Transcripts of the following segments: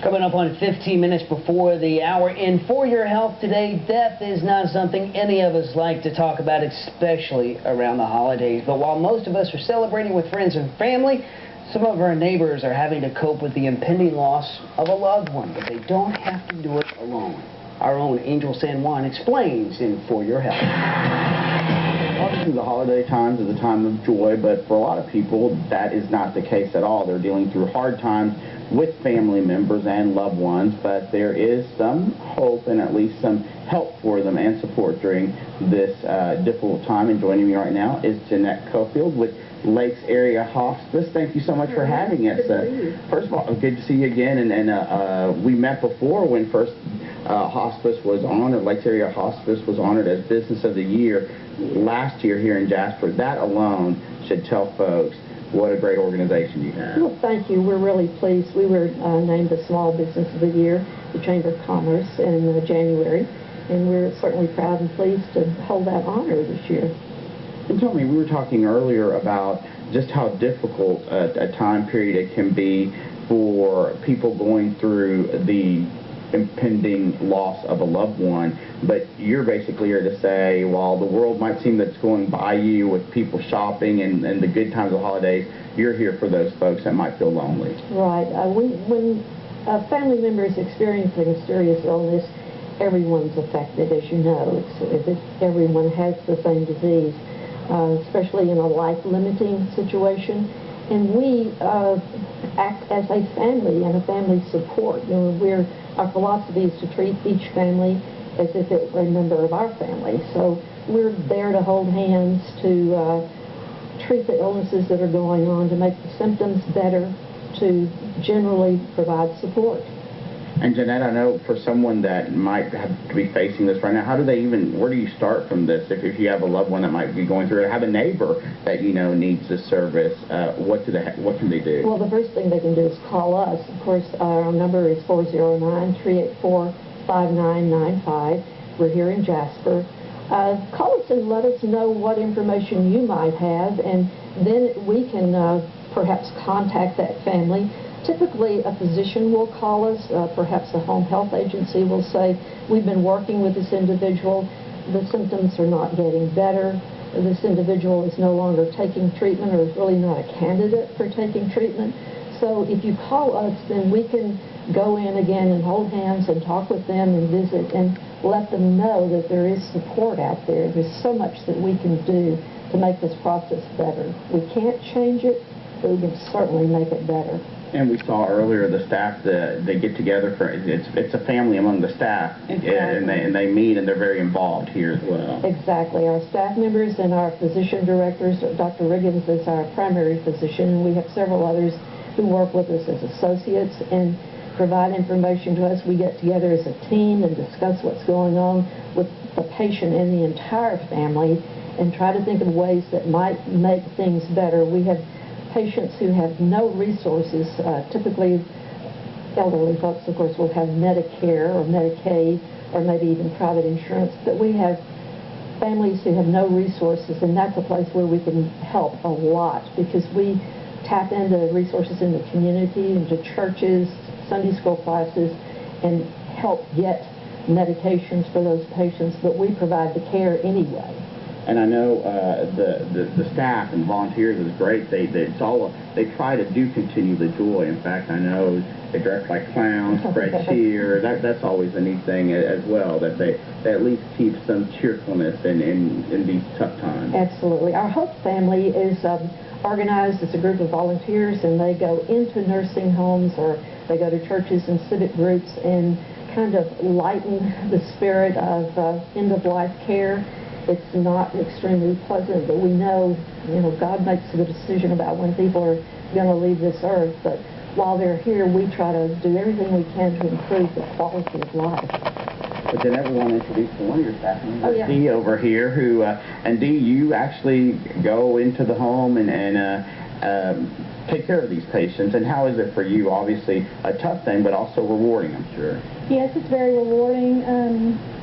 Coming up on 15 minutes before the hour in For Your Health today, death is not something any of us like to talk about, especially around the holidays. But while most of us are celebrating with friends and family, some of our neighbors are having to cope with the impending loss of a loved one, but they don't have to do it alone. Our own Angel San Juan explains in For Your Health. Obviously, the holiday times is a time of joy, but for a lot of people, that is not the case at all. They're dealing through hard times with family members and loved ones, but there is some hope and at least some help for them and support during this difficult time. And joining me right now is Jeanette Cofield with Lakes Area Hospice. Thank you so much for having us. First of all, good to see you again. And we met before when first hospice was honored. Lakes Area Hospice was honored as Business of the Year last year here in Jasper. That alone should tell folks what a great organization you have. Well, thank you. We're really pleased. We were named the Small Business of the Year, the Chamber of Commerce, in January, and we're certainly proud and pleased to hold that honor this year. And tell me, we were talking earlier about just how difficult a time period it can be for people going through the impending loss of a loved one, but you're basically here to say, while the world might seem that it's going by you with people shopping and the good times of holidays, you're here for those folks that might feel lonely. Right. When a family member is experiencing a serious illness, everyone's affected, as you know. Everyone has the same disease, especially in a life-limiting situation. And we act as a family and a family support. You know, our philosophy is to treat each family as if it were a member of our family. So we're there to hold hands, to treat the illnesses that are going on, to make the symptoms better, to generally provide support. And Jeanette, I know for someone that might have to be facing this right now, where do you start from this? If you have a loved one that might be going through it, have a neighbor that you know needs this service, what can they do? Well, the first thing they can do is call us. Of course, our number is 409-384-5995. We're here in Jasper. Call us and let us know what information you might have, and then we can perhaps contact that family. Typically, a physician will call us, perhaps a home health agency will say, we've been working with this individual, the symptoms are not getting better, this individual is no longer taking treatment or is really not a candidate for taking treatment. So if you call us, then we can go in again and hold hands and talk with them and visit and let them know that there is support out there. There's so much that we can do to make this process better. We can't change it, but we can certainly make it better. And we saw earlier the staff that they get together for it's a family among the staff. Exactly. and they meet and they're very involved here as well. Exactly. Our staff members and our physician directors, Dr. Riggins is our primary physician, and we have several others who work with us as associates and provide information to us. We get together as a team and discuss what's going on with the patient and the entire family and try to think of ways that might make things better. We have patients who have no resources, typically elderly folks, of course, will have Medicare or Medicaid or maybe even private insurance, but we have families who have no resources, and that's a place where we can help a lot because we tap into resources in the community, into churches, Sunday school classes, and help get medications for those patients, but we provide the care anyway. And I know the staff and volunteers is great. They try to continue the joy. In fact, I know they dress like clowns, spread cheer. That's always a neat thing as well. That they at least keep some cheerfulness in these tough times. Absolutely. Our Hope family is organized as a group of volunteers, and they go into nursing homes or they go to churches and civic groups and kind of lighten the spirit of end-of-life care. It's not extremely pleasant, but we know, God makes the decision about when people are going to leave this earth. But while they're here, we try to do everything we can to improve the quality of life. But then everyone introduced one of your staff members, yeah. Dee over here, who, and Dee, you actually go into the home and take care of these patients. And how is it for you? Obviously a tough thing, but also rewarding, I'm sure. Yes, it's very rewarding.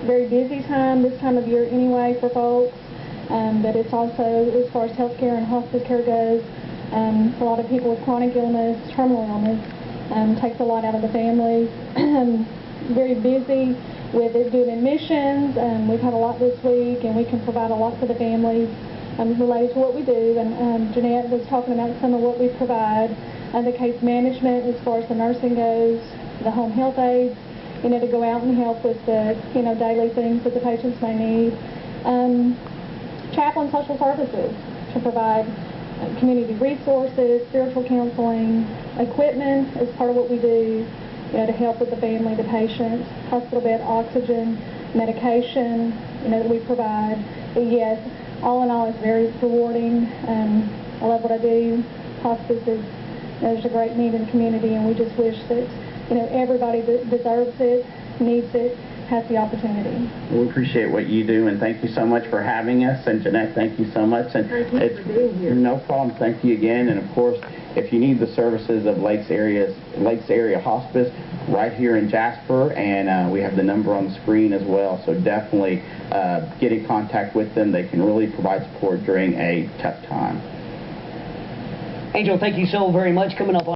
Very busy time this time of year anyway for folks. But it's also, as far as healthcare and hospice care goes, a lot of people with chronic illness, terminal illness, Takes a lot out of the family. Very busy with it doing admissions, and we've had a lot this week, and we can provide a lot for the families related to what we do. And Jeanette was talking about some of what we provide, the case management as far as the nursing goes, the home health aides, to go out and help with the daily things that the patients may need. Chaplain social services to provide community resources, spiritual counseling, equipment as part of what we do, to help with the family, the patients, hospital bed, oxygen, medication, that we provide. But yes, all in all, it's very rewarding. I love what I do. Hospice is, there's a great need in the community, and we just wish that, everybody that deserves it, needs it, has the opportunity. We appreciate what you do, and thank you so much for having us. And Jeanette, thank you so much. And Thank you for being here. No problem. Thank you again. And of course, if you need the services of Lakes Area Hospice, right here in Jasper, and we have the number on the screen as well. So definitely get in contact with them. They can really provide support during a tough time. Angel, thank you so very much. Coming up on